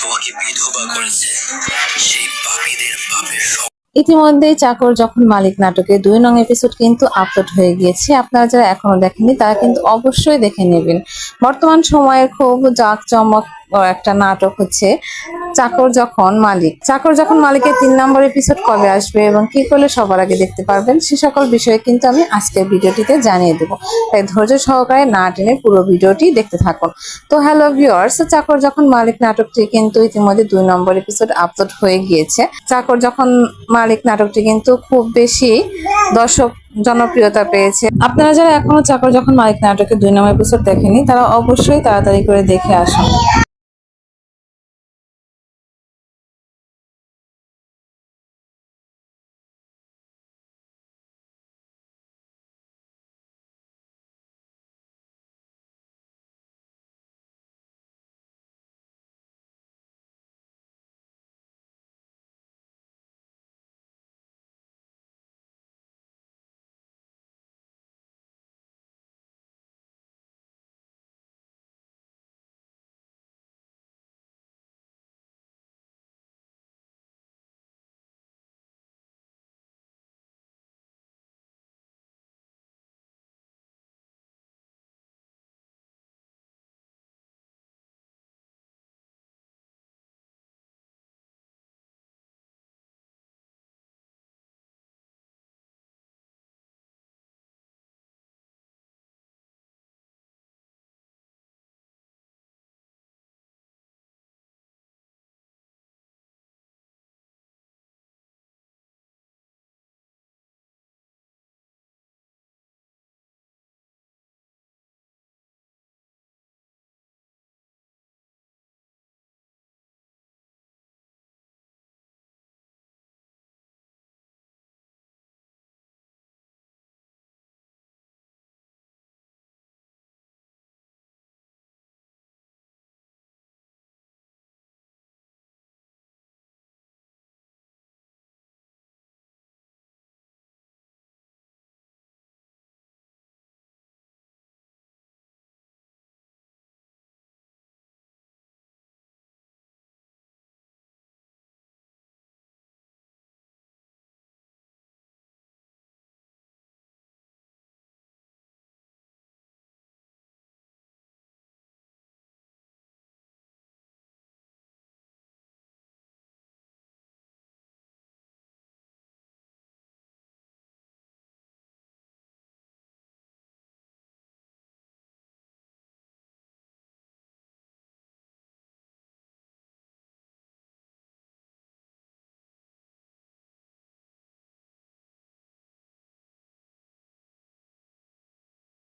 তোমাকে বিধবা করেছে সেই পাপীদের পাপের। ইতিমধ্যেই চাকর যখন মালিক নাটকে 2 নং এপিসোড কিন্তু আপলোড হয়ে গিয়েছে। আপনারা যারা এখনো দেখেননি তারা কিন্তু অবশ্যই দেখে নেবেন। বর্তমান সময়ের খুব জাঁকজমক একটা নাটক হচ্ছে চাকর যখন মালিকের 3 নম্বর এপিসোড কবে আসবে এবং কি করলে সবার আগে দেখতে পারবেন সে সকল বিষয়ে কিন্তু আমি আজকের ভিডিওটিতে জানিয়ে দেব। তাই ধৈর্য সহকারে না টেনে পুরো ভিডিওটি দেখতে থাকুন। তো হ্যালো ভিউয়ার্স, চাকর যখন মালিক নাটকটি কিন্তু ইতিমধ্যে 2 নম্বর এপিসোড আপলোড হয়ে গিয়েছে। চাকর যখন মালিক নাটকটি কিন্তু খুব বেশি দর্শক জনপ্রিয়তা পেয়েছে। আপনারা যারা এখনো চাকর যখন মালিক নাটকের 2 নম্বর এপিসোড দেখেনি তারা অবশ্যই তাড়াতাড়ি করে দেখে আসুন।